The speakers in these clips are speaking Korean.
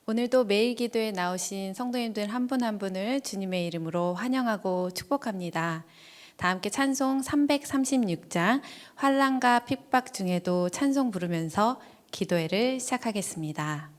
오늘도 매일 기도에 나오신 성도님들 한 분 한 분을 주님의 이름으로 환영하고 축복합니다. 다 함께 찬송 336장 환난과 핍박 중에도 찬송 부르면서 기도회를 시작하겠습니다.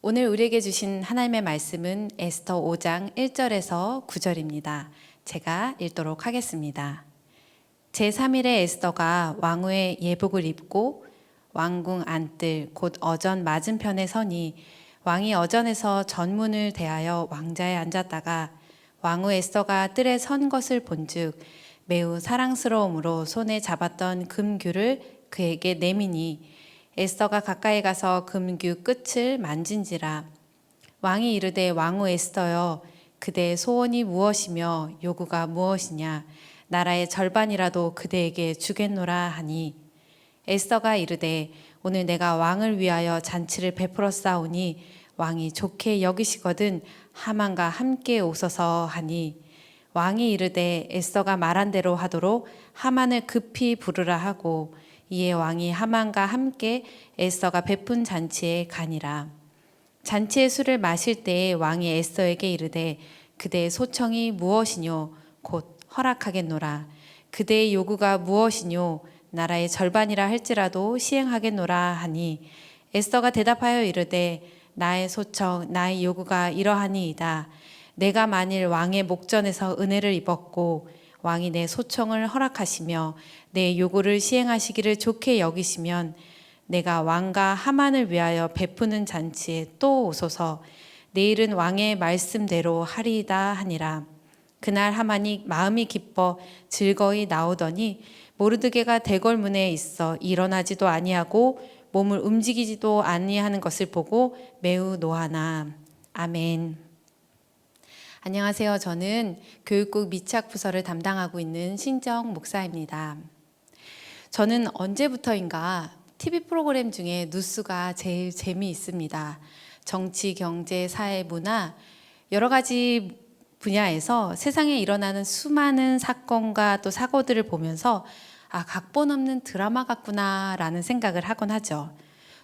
오늘 우리에게 주신 하나님의 말씀은 에스더 5장 1절에서 9절입니다. 제가 읽도록 하겠습니다. 제3일에 에스더가 왕후의 예복을 입고 왕궁 안뜰 곧 어전 맞은편에 서니 왕이 어전에서 전문을 대하여 왕자에 앉았다가 왕후 에스더가 뜰에 선 것을 본즉 매우 사랑스러움으로 손에 잡았던 금규를 그에게 내미니 에스더가 가까이 가서 금규 끝을 만진지라. 왕이 이르되 왕후 에스더여 그대의 소원이 무엇이며 요구가 무엇이냐 나라의 절반이라도 그대에게 주겠노라 하니 에스더가 이르되 오늘 내가 왕을 위하여 잔치를 베풀었사오니 왕이 좋게 여기시거든 하만과 함께 오소서 하니 왕이 이르되 에스더가 말한 대로 하도록 하만을 급히 부르라 하고 이에 왕이 하만과 함께 에스더가 베푼 잔치에 가니라. 잔치의 술을 마실 때에 왕이 에스더에게 이르되 그대의 소청이 무엇이뇨 곧 허락하겠노라. 그대의 요구가 무엇이뇨 나라의 절반이라 할지라도 시행하겠노라 하니 에스더가 대답하여 이르되 나의 소청 나의 요구가 이러하니이다. 내가 만일 왕의 목전에서 은혜를 입었고 왕이 내 소청을 허락하시며 내 요구를 시행하시기를 좋게 여기시면 내가 왕과 하만을 위하여 베푸는 잔치에 또 오소서. 내일은 왕의 말씀대로 하리이다 하니라. 그날 하만이 마음이 기뻐 즐거이 나오더니 모르드게가 대궐문에 있어 일어나지도 아니하고 몸을 움직이지도 아니하는 것을 보고 매우 노하나. 아멘. 안녕하세요. 저는 교육국 미착 부서를 담당하고 있는 신정 목사입니다. 저는 언제부터인가 TV 프로그램 중에 뉴스가 제일 재미있습니다. 정치, 경제, 사회, 문화 여러 가지 분야에서 세상에 일어나는 수많은 사건과 또 사고들을 보면서 각본 없는 드라마 같구나라는 생각을 하곤 하죠.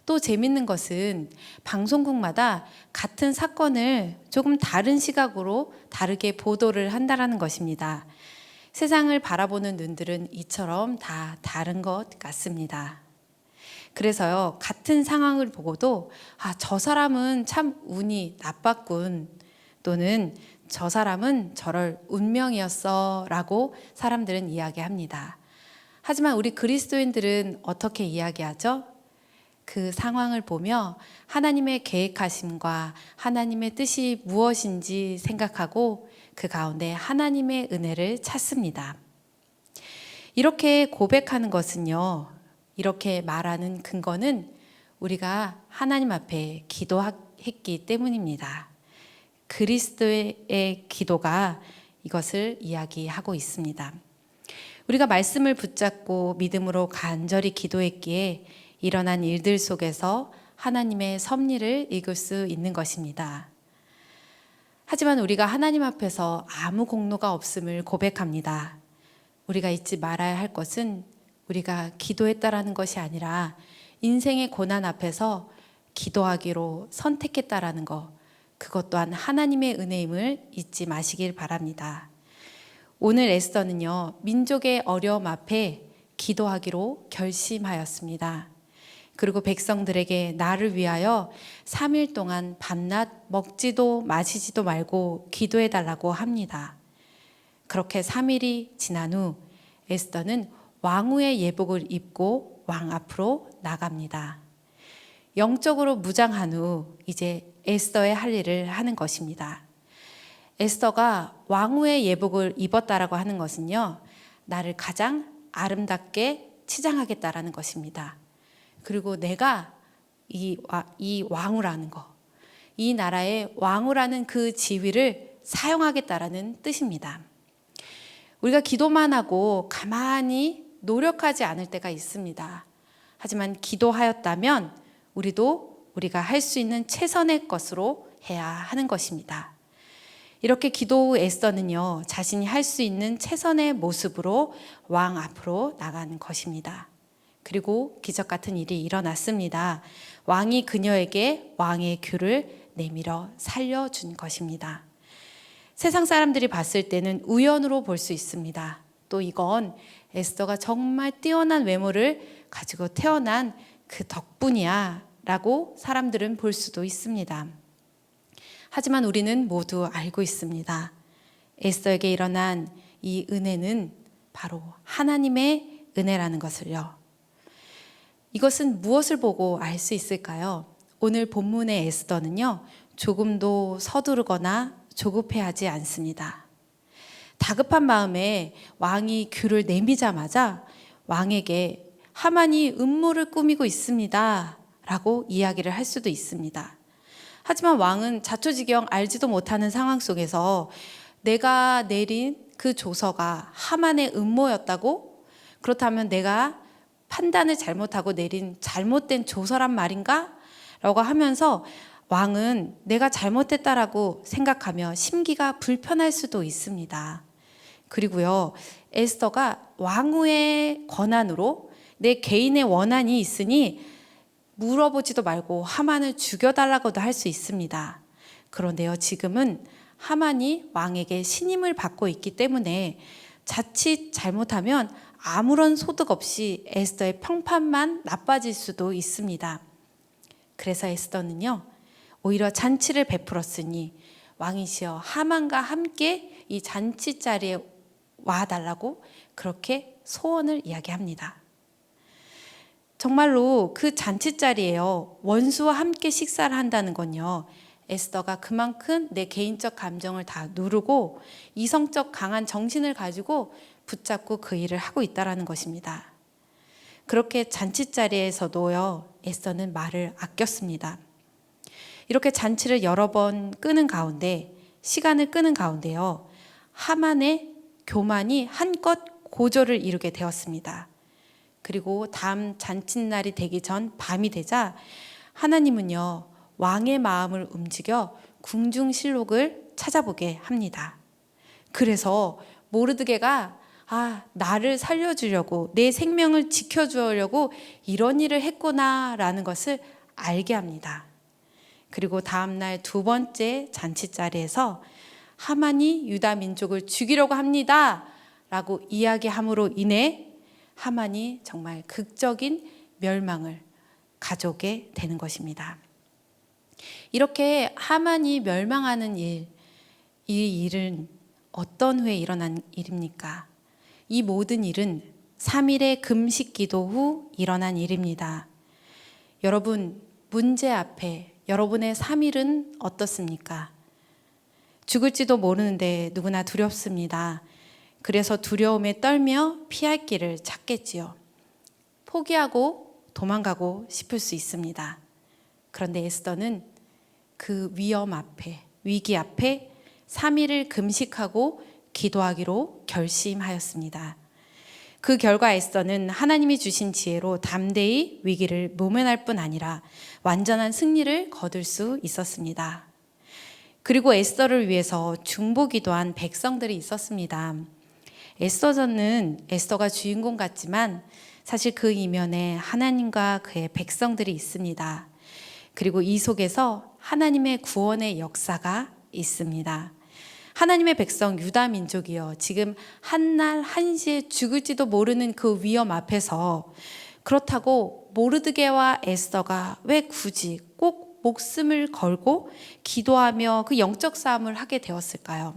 또 재밌는 것은 방송국마다 같은 사건을 조금 다른 시각으로 다르게 보도를 한다는 것입니다. 세상을 바라보는 눈들은 이처럼 다 다른 것 같습니다. 그래서요, 같은 상황을 보고도 저 사람은 참 운이 나빴군, 또는 저 사람은 저럴 운명이었어 라고 사람들은 이야기합니다. 하지만 우리 그리스도인들은 어떻게 이야기하죠? 그 상황을 보며 하나님의 계획하심과 하나님의 뜻이 무엇인지 생각하고 그 가운데 하나님의 은혜를 찾습니다. 이렇게 고백하는 것은요, 이렇게 말하는 근거는 우리가 하나님 앞에 기도했기 때문입니다. 그리스도의 기도가 이것을 이야기하고 있습니다. 우리가 말씀을 붙잡고 믿음으로 간절히 기도했기에 일어난 일들 속에서 하나님의 섭리를 읽을 수 있는 것입니다. 하지만 우리가 하나님 앞에서 아무 공로가 없음을 고백합니다. 우리가 잊지 말아야 할 것은 우리가 기도했다라는 것이 아니라 인생의 고난 앞에서 기도하기로 선택했다라는 것, 그것 또한 하나님의 은혜임을 잊지 마시길 바랍니다. 오늘 에스더는요, 민족의 어려움 앞에 기도하기로 결심하였습니다. 그리고 백성들에게 나를 위하여 3일 동안 밤낮 먹지도 마시지도 말고 기도해 달라고 합니다. 그렇게 3일이 지난 후 에스더는 왕후의 예복을 입고 왕 앞으로 나갑니다. 영적으로 무장한 후 이제 에스더의 할 일을 하는 것입니다. 에스더가 왕후의 예복을 입었다라고 하는 것은요, 나를 가장 아름답게 치장하겠다라는 것입니다. 그리고 내가 이 왕후라는 것, 이 나라의 왕후라는 그 지위를 사용하겠다라는 뜻입니다. 우리가 기도만 하고 가만히 노력하지 않을 때가 있습니다. 하지만 기도하였다면 우리가 할 수 있는 최선의 것으로 해야 하는 것입니다. 이렇게 기도 후 에스더는요, 자신이 할 수 있는 최선의 모습으로 왕 앞으로 나가는 것입니다. 그리고 기적 같은 일이 일어났습니다. 왕이 그녀에게 왕의 귤을 내밀어 살려준 것입니다. 세상 사람들이 봤을 때는 우연으로 볼 수 있습니다. 또 이건 에스더가 정말 뛰어난 외모를 가지고 태어난 그 덕분이야 라고 사람들은 볼 수도 있습니다. 하지만 우리는 모두 알고 있습니다. 에스더에게 일어난 이 은혜는 바로 하나님의 은혜라는 것을요. 이것은 무엇을 보고 알 수 있을까요? 오늘 본문의 에스더는요, 조금도 서두르거나 조급해하지 않습니다. 다급한 마음에 왕이 귤을 내미자마자 왕에게 하만이 음모를 꾸미고 있습니다 라고 이야기를 할 수도 있습니다. 하지만 왕은 자초지경 알지도 못하는 상황 속에서 내가 내린 그 조서가 하만의 음모였다고? 그렇다면 내가 판단을 잘못하고 내린 잘못된 조서란 말인가? 라고 하면서 왕은 내가 잘못했다라고 생각하며 심기가 불편할 수도 있습니다. 그리고요, 에스더가 왕후의 권한으로 내 개인의 원한이 있으니 물어보지도 말고 하만을 죽여달라고도 할 수 있습니다. 그런데요, 지금은 하만이 왕에게 신임을 받고 있기 때문에 자칫 잘못하면 아무런 소득 없이 에스더의 평판만 나빠질 수도 있습니다. 그래서 에스더는요, 오히려 잔치를 베풀었으니 왕이시여 하만과 함께 이 잔치 자리에 와달라고 그렇게 소원을 이야기합니다. 정말로 그 잔치 자리에요, 원수와 함께 식사를 한다는 건요, 에스더가 그만큼 내 개인적 감정을 다 누르고 이성적 강한 정신을 가지고 붙잡고 그 일을 하고 있다는 것입니다. 그렇게 잔치 자리에서도요, 에스더는 말을 아꼈습니다. 이렇게 잔치를 여러 번 시간을 끄는 가운데요, 하만의 교만이 한껏 고조를 이루게 되었습니다. 그리고 다음 잔칫날이 되기 전 밤이 되자 하나님은요, 왕의 마음을 움직여 궁중실록을 찾아보게 합니다. 그래서 모르드게가 나를 살려주려고, 내 생명을 지켜주려고 이런 일을 했구나라는 것을 알게 합니다. 그리고 다음날 두 번째 잔치자리에서 하만이 유다 민족을 죽이려고 합니다 라고 이야기함으로 인해 하만이 정말 극적인 멸망을 가져오게 되는 것입니다. 이렇게 하만이 멸망하는 일, 이 일은 어떤 후에 일어난 일입니까? 이 모든 일은 3일의 금식 기도 후 일어난 일입니다. 여러분, 문제 앞에 여러분의 3일은 어떻습니까? 죽을지도 모르는데 누구나 두렵습니다. 그래서 두려움에 떨며 피할 길을 찾겠지요. 포기하고 도망가고 싶을 수 있습니다. 그런데 에스더는 그 위험 앞에, 위기 앞에 3일을 금식하고 기도하기로 결심하였습니다. 그 결과 에스더는 하나님이 주신 지혜로 담대히 위기를 모면할 뿐 아니라 완전한 승리를 거둘 수 있었습니다. 그리고 에스더를 위해서 중보기도한 백성들이 있었습니다. 에스더전은 에스더가 주인공 같지만 사실 그 이면에 하나님과 그의 백성들이 있습니다. 그리고 이 속에서 하나님의 구원의 역사가 있습니다. 하나님의 백성 유다 민족이요, 지금 한날 한시에 죽을지도 모르는 그 위험 앞에서 그렇다고 모르드게와 에스더가 왜 굳이 꼭 목숨을 걸고 기도하며 그 영적 싸움을 하게 되었을까요?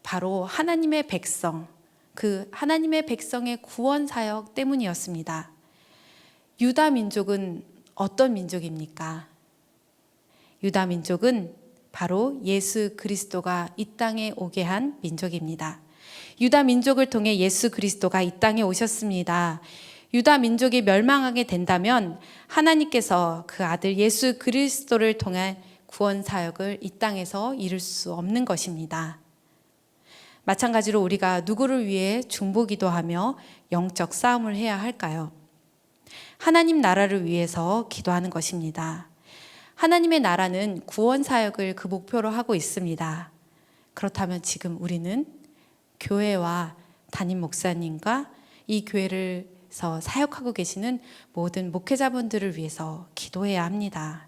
바로 하나님의 백성, 그 하나님의 백성의 구원 사역 때문이었습니다. 유다 민족은 어떤 민족입니까? 유다 민족은 바로 예수 그리스도가 이 땅에 오게 한 민족입니다. 유다 민족을 통해 예수 그리스도가 이 땅에 오셨습니다. 유다 민족이 멸망하게 된다면 하나님께서 그 아들 예수 그리스도를 통해 구원 사역을 이 땅에서 이룰 수 없는 것입니다. 마찬가지로 우리가 누구를 위해 중보기도하며 영적 싸움을 해야 할까요? 하나님 나라를 위해서 기도하는 것입니다. 하나님의 나라는 구원 사역을 그 목표로 하고 있습니다. 그렇다면 지금 우리는 교회와 담임 목사님과 이 교회에서 사역하고 계시는 모든 목회자분들을 위해서 기도해야 합니다.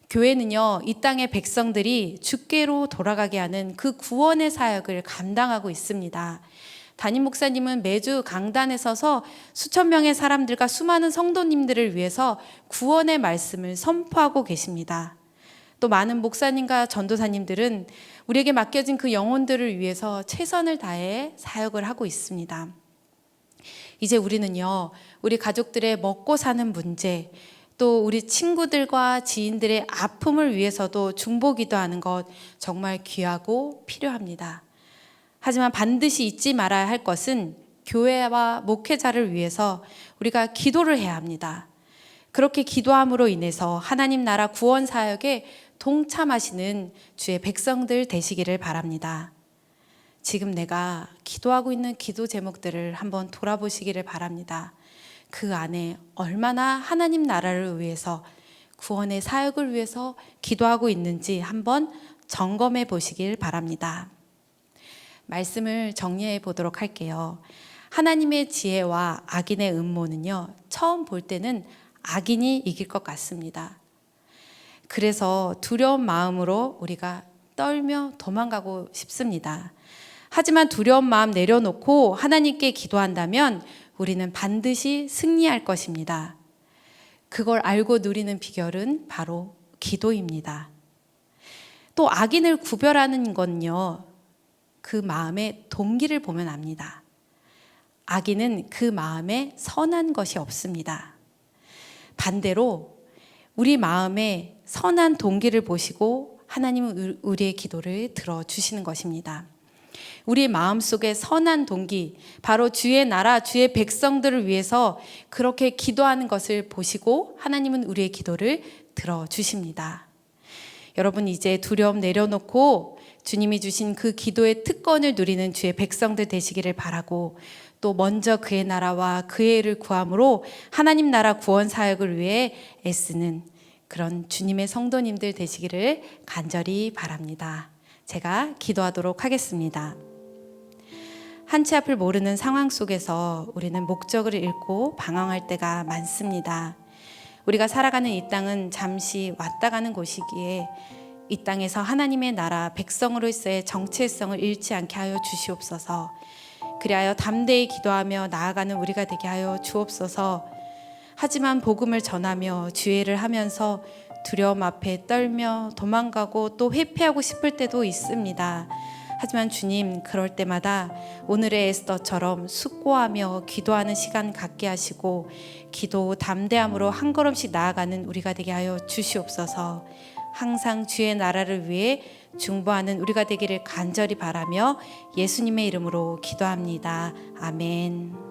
교회는요, 이 땅의 백성들이 주께로 돌아가게 하는 그 구원의 사역을 감당하고 있습니다. 담임 목사님은 매주 강단에 서서 수천 명의 사람들과 수많은 성도님들을 위해서 구원의 말씀을 선포하고 계십니다. 또 많은 목사님과 전도사님들은 우리에게 맡겨진 그 영혼들을 위해서 최선을 다해 사역을 하고 있습니다. 이제 우리는요, 우리 가족들의 먹고 사는 문제, 또 우리 친구들과 지인들의 아픔을 위해서도 중보기도하는 것 정말 귀하고 필요합니다. 하지만 반드시 잊지 말아야 할 것은 교회와 목회자를 위해서 우리가 기도를 해야 합니다. 그렇게 기도함으로 인해서 하나님 나라 구원 사역에 동참하시는 주의 백성들 되시기를 바랍니다. 지금 내가 기도하고 있는 기도 제목들을 한번 돌아보시기를 바랍니다. 그 안에 얼마나 하나님 나라를 위해서, 구원의 사역을 위해서 기도하고 있는지 한번 점검해 보시길 바랍니다. 말씀을 정리해 보도록 할게요. 하나님의 지혜와 악인의 음모는요, 처음 볼 때는 악인이 이길 것 같습니다. 그래서 두려운 마음으로 우리가 떨며 도망가고 싶습니다. 하지만 두려운 마음 내려놓고 하나님께 기도한다면 우리는 반드시 승리할 것입니다. 그걸 알고 누리는 비결은 바로 기도입니다. 또 악인을 구별하는 건요, 그 마음의 동기를 보면 압니다. 악인은 그 마음에 선한 것이 없습니다. 반대로 우리 마음에 선한 동기를 보시고 하나님은 우리의 기도를 들어주시는 것입니다. 우리 마음속에 선한 동기, 바로 주의 나라, 주의 백성들을 위해서 그렇게 기도하는 것을 보시고 하나님은 우리의 기도를 들어주십니다. 여러분, 이제 두려움 내려놓고 주님이 주신 그 기도의 특권을 누리는 주의 백성들 되시기를 바라고, 또 먼저 그의 나라와 그의 일을 구함으로 하나님 나라 구원 사역을 위해 애쓰는 그런 주님의 성도님들 되시기를 간절히 바랍니다. 제가 기도하도록 하겠습니다. 한치 앞을 모르는 상황 속에서 우리는 목적을 잃고 방황할 때가 많습니다. 우리가 살아가는 이 땅은 잠시 왔다 가는 곳이기에 이 땅에서 하나님의 나라 백성으로서의 정체성을 잃지 않게 하여 주시옵소서. 그리하여 담대히 기도하며 나아가는 우리가 되게 하여 주옵소서. 하지만 복음을 전하며 주의를 하면서 두려움 앞에 떨며 도망가고 또 회피하고 싶을 때도 있습니다. 하지만 주님, 그럴 때마다 오늘의 에스더처럼 숙고하며 기도하는 시간 갖게 하시고 기도 담대함으로 한 걸음씩 나아가는 우리가 되게 하여 주시옵소서. 항상 주의 나라를 위해 중보하는 우리가 되기를 간절히 바라며 예수님의 이름으로 기도합니다. 아멘.